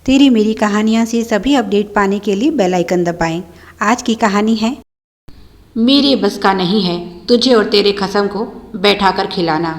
तेरी मेरी कहानियाँ से सभी अपडेट पाने के लिए बेल आइकन दबाएं। आज की कहानी है मेरे बस का नहीं है तुझे और तेरे खसम को बैठाकर खिलाना।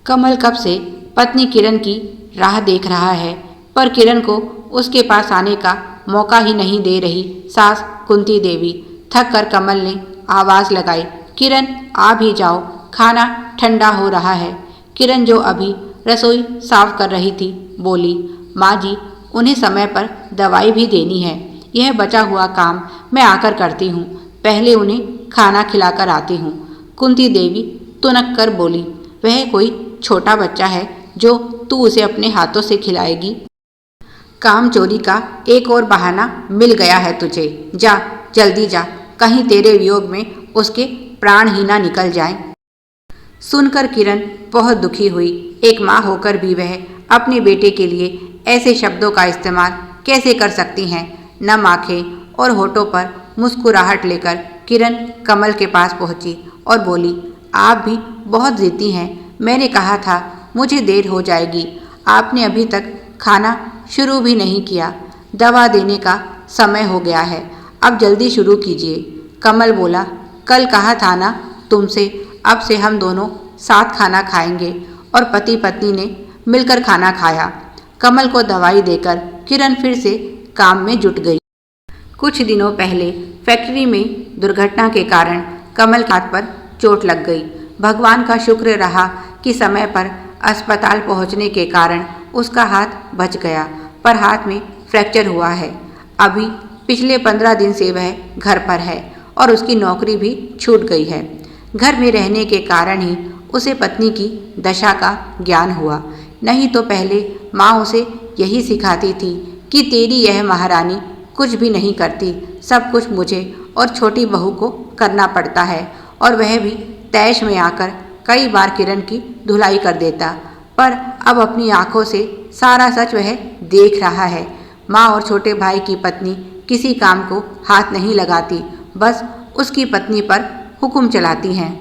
कमल कब से पत्नी किरण की राह देख रहा है, पर किरण को उसके पास आने का मौका ही नहीं दे रही सास कुंती देवी। थक कर कमल ने आवाज़ लगाई, किरण आ भी जाओ, खाना ठंडा हो रहा है। किरण जो अभी रसोई साफ कर रही थी बोली, माँ जी उन्हें समय पर दवाई भी देनी है, यह बचा हुआ काम मैं आकर करती हूँ, पहले उन्हें खाना खिलाकर आती हूँ। कुंती देवी तुनक कर बोली, वह कोई छोटा बच्चा है जो तू उसे अपने हाथों से खिलाएगी? काम चोरी का एक और बहाना मिल गया है तुझे, जा जल्दी जा, कहीं तेरे वियोग में उसके प्राण ही ना निकल जाएं। सुनकर किरण बहुत दुखी हुई। एक माँ होकर भी वह अपने बेटे के लिए ऐसे शब्दों का इस्तेमाल कैसे कर सकती हैं। नम आंखें और होठों पर मुस्कुराहट लेकर किरण कमल के पास पहुंची और बोली, आप भी बहुत ज़िद्दी हैं, मैंने कहा था मुझे देर हो जाएगी, आपने अभी तक खाना शुरू भी नहीं किया, दवा देने का समय हो गया है, अब जल्दी शुरू कीजिए। कमल बोला, कल कहा था ना तुमसे, अब से हम दोनों साथ खाना खाएंगे, और पति पत्नी ने मिलकर खाना खाया। कमल को दवाई देकर किरण फिर से काम में जुट गई। कुछ दिनों पहले फैक्ट्री में दुर्घटना के कारण कमल के हाथ पर चोट लग गई। भगवान का शुक्र रहा कि समय पर अस्पताल पहुंचने के कारण उसका हाथ बच गया, पर हाथ में फ्रैक्चर हुआ है। अभी पिछले 15 दिन से वह घर पर है और उसकी नौकरी भी छूट गई है। घर में रहने के कारण ही उसे पत्नी की दशा का ज्ञान हुआ, नहीं तो पहले माँ उसे यही सिखाती थी कि तेरी यह महारानी कुछ भी नहीं करती, सब कुछ मुझे और छोटी बहू को करना पड़ता है। और वह भी तैश में आकर कई बार किरण की धुलाई कर देता, पर अब अपनी आंखों से सारा सच वह देख रहा है। माँ और छोटे भाई की पत्नी किसी काम को हाथ नहीं लगाती, बस उसकी पत्नी पर हुक्म चलाती हैं।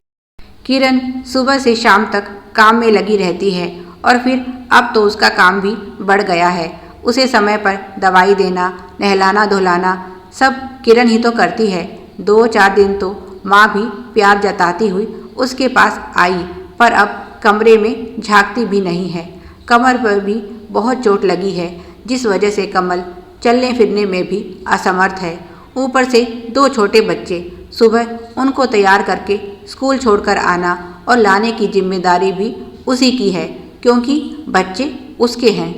किरण सुबह से शाम तक काम में लगी रहती है और फिर अब तो उसका काम भी बढ़ गया है। उसे समय पर दवाई देना, नहलाना धुलाना सब किरण ही तो करती है। 2-4 दिन तो माँ भी प्यार जताती हुई उसके पास आई, पर अब कमरे में झांकती भी नहीं है। कमर पर भी बहुत चोट लगी है, जिस वजह से कमल चलने फिरने में भी असमर्थ है। ऊपर से 2 छोटे बच्चे, सुबह उनको तैयार करके स्कूल छोड़कर आना और लाने की जिम्मेदारी भी उसी की है, क्योंकि बच्चे उसके हैं।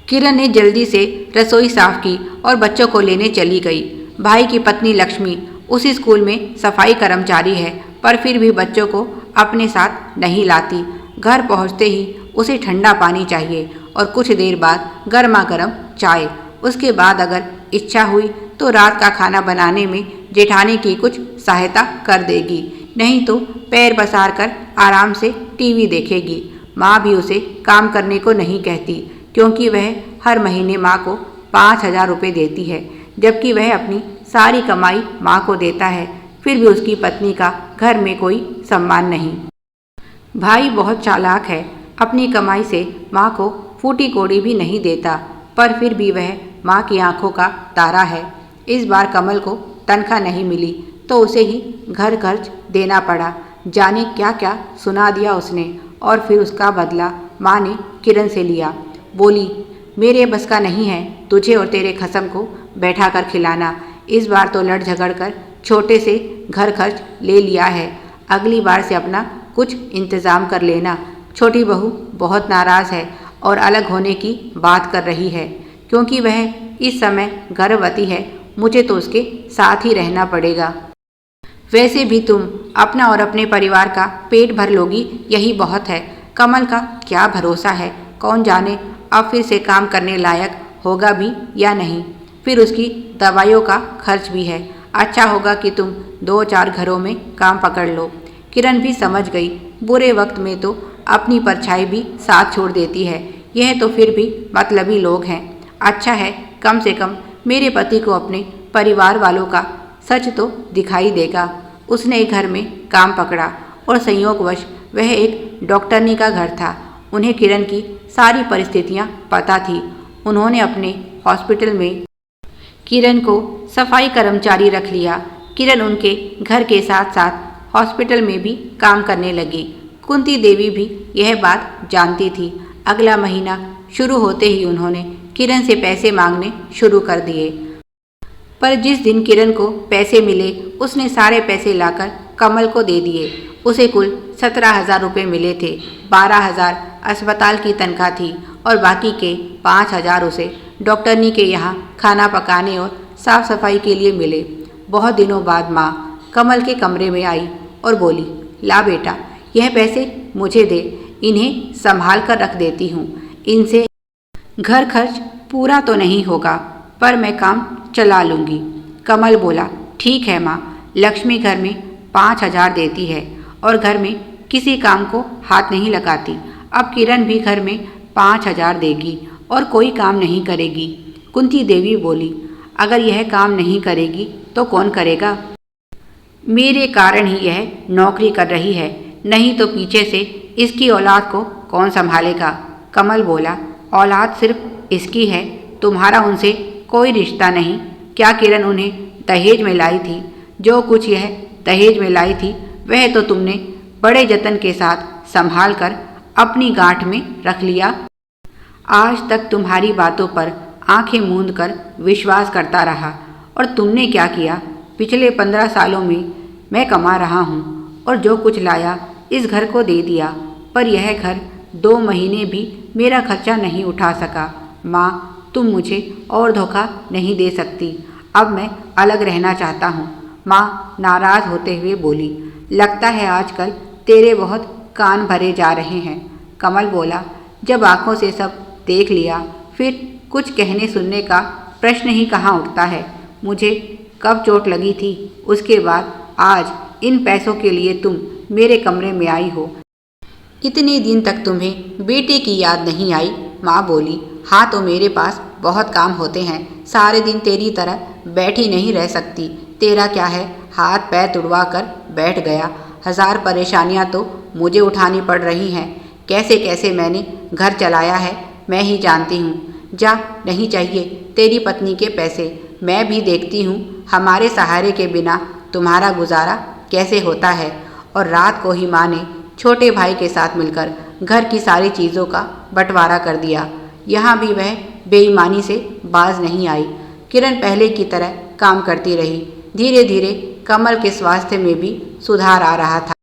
किरण ने जल्दी से रसोई साफ की और बच्चों को लेने चली गई। भाई की पत्नी लक्ष्मी उसी स्कूल में सफाई कर्मचारी है, पर फिर भी बच्चों को अपने साथ नहीं लाती। घर पहुंचते ही उसे ठंडा पानी चाहिए और कुछ देर बाद गर्मा गर्म चाय। उसके बाद अगर इच्छा हुई तो रात का खाना बनाने में जेठानी की कुछ सहायता कर देगी, नहीं तो पैर पसार कर आराम से टीवी देखेगी। माँ भी उसे काम करने को नहीं कहती, क्योंकि वह हर महीने माँ को 5,000 रुपये देती है, जबकि वह अपनी सारी कमाई माँ को देता है, फिर भी उसकी पत्नी का घर में कोई सम्मान नहीं। भाई बहुत चालाक है, अपनी कमाई से माँ को फूटी कोड़ी भी नहीं देता, पर फिर भी वह माँ की आंखों का तारा है। इस बार कमल को तनख्वाह नहीं मिली तो उसे ही घर खर्च देना पड़ा। जाने क्या क्या सुना दिया उसने, और फिर उसका बदला माँ ने किरण से लिया। बोली, मेरे बस का नहीं है तुझे और तेरे खसम को बैठा कर खिलाना। इस बार तो लड़ झगड़ कर छोटे से घर खर्च ले लिया है, अगली बार से अपना कुछ इंतज़ाम कर लेना। छोटी बहू बहुत नाराज़ है और अलग होने की बात कर रही है, क्योंकि वह इस समय गर्भवती है, मुझे तो उसके साथ ही रहना पड़ेगा। वैसे भी तुम अपना और अपने परिवार का पेट भर लोगी, यही बहुत है। कमल का क्या भरोसा है, कौन जाने अब फिर से काम करने लायक होगा भी या नहीं। फिर उसकी दवाइयों का खर्च भी है, अच्छा होगा कि तुम 2-4 घरों में काम पकड़ लो। किरण भी समझ गई, बुरे वक्त में तो अपनी परछाई भी साथ छोड़ देती है, यह तो फिर भी मतलबी लोग हैं। अच्छा है, कम से कम मेरे पति को अपने परिवार वालों का सच तो दिखाई देगा। उसने एक घर में काम पकड़ा और संयोगवश वह एक डॉक्टरनी का घर था। उन्हें किरण की सारी परिस्थितियां पता थी। उन्होंने अपने हॉस्पिटल में किरण को सफाई कर्मचारी रख लिया। किरण उनके घर के साथ साथ हॉस्पिटल में भी काम करने लगी। कुंती देवी भी यह बात जानती थी। अगला महीना शुरू होते ही उन्होंने किरण से पैसे मांगने शुरू कर दिए। पर जिस दिन किरण को पैसे मिले उसने सारे पैसे लाकर कमल को दे दिए। उसे कुल 17,000 रुपये मिले थे। 12,000 अस्पताल की तनख्वाह थी और बाकी के 5,000 उसे डॉक्टरनी के यहाँ खाना पकाने और साफ सफाई के लिए मिले। बहुत दिनों बाद माँ कमल के कमरे में आई और बोली, ला बेटा, यह पैसे मुझे दे, इन्हें संभाल कर रख देती हूँ। इनसे घर खर्च पूरा तो नहीं होगा पर मैं काम चला लूँगी। कमल बोला, ठीक है माँ, लक्ष्मी घर में 5,000 देती है और घर में किसी काम को हाथ नहीं लगाती। अब किरण भी घर में 5,000 देगी और कोई काम नहीं करेगी। कुंती देवी बोली, अगर यह काम नहीं करेगी तो कौन करेगा? मेरे कारण ही यह नौकरी कर रही है, नहीं तो पीछे से इसकी औलाद को कौन संभालेगा? कमल बोला, औलाद सिर्फ इसकी है, तुम्हारा उनसे कोई रिश्ता नहीं। क्या किरण उन्हें दहेज में लाई थी? जो कुछ यह दहेज में लाई थी वह तो तुमने बड़े जतन के साथ संभाल कर अपनी गांठ में रख लिया। आज तक तुम्हारी बातों पर आंखें मूंद कर विश्वास करता रहा और तुमने क्या किया? पिछले 15 सालों में मैं कमा रहा हूँ और जो कुछ लाया इस घर को दे दिया, पर यह घर 2 महीने भी मेरा खर्चा नहीं उठा सका। माँ, तुम मुझे और धोखा नहीं दे सकती। अब मैं अलग रहना चाहता हूँ। माँ नाराज होते हुए बोली, लगता है आजकल तेरे बहुत कान भरे जा रहे हैं। कमल बोला, जब आंखों से सब देख लिया फिर कुछ कहने सुनने का प्रश्न ही कहाँ उठता है। मुझे कब चोट लगी थी, उसके बाद आज इन पैसों के लिए तुम मेरे कमरे में आई हो। इतने दिन तक तुम्हें बेटे की याद नहीं आई? माँ बोली, हाँ तो मेरे पास बहुत काम होते हैं, सारे दिन तेरी तरह बैठी नहीं रह सकती। तेरा क्या है, हाथ पैर तुड़वा कर बैठ गया। 1000 परेशानियाँ तो मुझे उठानी पड़ रही हैं। कैसे कैसे मैंने घर चलाया है मैं ही जानती हूँ। जा, नहीं चाहिए तेरी पत्नी के पैसे, मैं भी देखती हूँ हमारे सहारे के बिना तुम्हारा गुजारा कैसे होता है। और रात को ही माँ ने छोटे भाई के साथ मिलकर घर की सारी चीज़ों का बंटवारा कर दिया। यहाँ भी वह बेईमानी से बाज नहीं आई। किरण पहले की तरह काम करती रही। धीरे धीरे कमल के स्वास्थ्य में भी सुधार आ रहा था।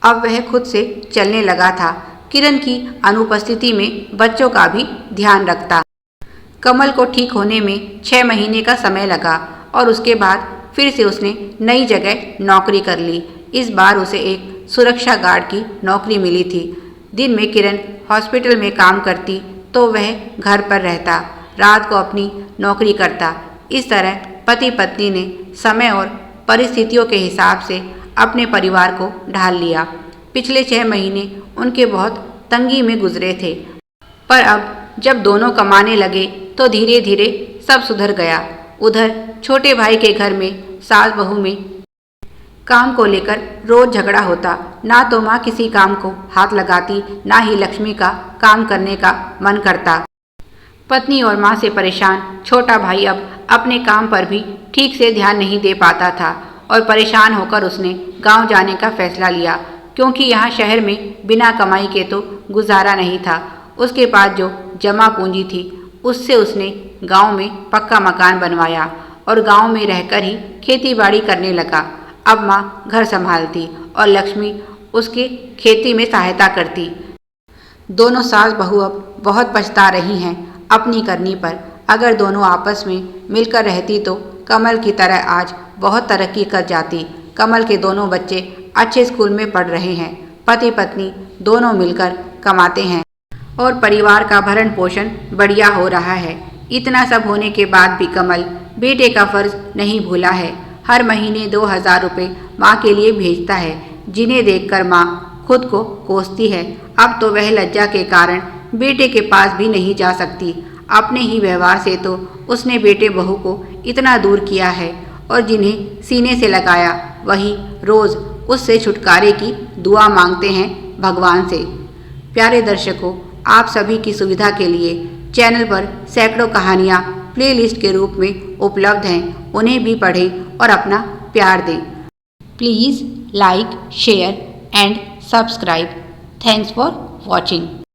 अब वह खुद से चलने लगा था। किरण की अनुपस्थिति में बच्चों का भी ध्यान रखता। कमल को ठीक होने में 6 महीने का समय लगा और उसके बाद फिर से उसने नई जगह नौकरी कर ली। इस बार उसे एक सुरक्षा गार्ड की नौकरी मिली थी। दिन में किरण हॉस्पिटल में काम करती तो वह घर पर रहता, रात को अपनी नौकरी करता। इस तरह पति पत्नी ने समय और परिस्थितियों के हिसाब से अपने परिवार को ढाल लिया। पिछले 6 महीने उनके बहुत तंगी में गुजरे थे, पर अब जब दोनों कमाने लगे तो धीरे धीरे सब सुधर गया। उधर छोटे भाई के घर में सास बहू में काम को लेकर रोज झगड़ा होता। ना तो माँ किसी काम को हाथ लगाती, ना ही लक्ष्मी का काम करने का मन करता। पत्नी और माँ से परेशान छोटा भाई अब अपने काम पर भी ठीक से ध्यान नहीं दे पाता था और परेशान होकर उसने गांव जाने का फैसला लिया, क्योंकि यहाँ शहर में बिना कमाई के तो गुजारा नहीं था। उसके पास जो जमा पूंजी थी उससे उसने गांव में पक्का मकान बनवाया और गांव में रहकर ही खेती बाड़ी करने लगा। अब माँ घर संभालती और लक्ष्मी उसके खेती में सहायता करती। दोनों सास बहू अब बहुत पछता रही हैं अपनी करनी पर। अगर दोनों आपस में मिलकर रहती तो कमल की तरह आज बहुत तरक्की कर जाती। कमल के दोनों बच्चे अच्छे स्कूल में पढ़ रहे हैं। पति पत्नी दोनों मिलकर कमाते हैं और परिवार का भरण पोषण बढ़िया हो रहा है। इतना सब होने के बाद भी कमल बेटे का फर्ज नहीं भूला है। हर महीने 2,000 रुपये माँ के लिए भेजता है, जिन्हें देखकर माँ खुद को कोसती है। अब तो वह लज्जा के कारण बेटे के पास भी नहीं जा सकती। अपने ही व्यवहार से तो उसने बेटे बहू को इतना दूर किया है और जिन्हें सीने से लगाया वही रोज़ उससे छुटकारे की दुआ मांगते हैं भगवान से। प्यारे दर्शकों, आप सभी की सुविधा के लिए चैनल पर सैकड़ों कहानियाँ प्लेलिस्ट के रूप में उपलब्ध हैं, उन्हें भी पढ़ें और अपना प्यार दें। Please like, share and subscribe. Thanks for watching.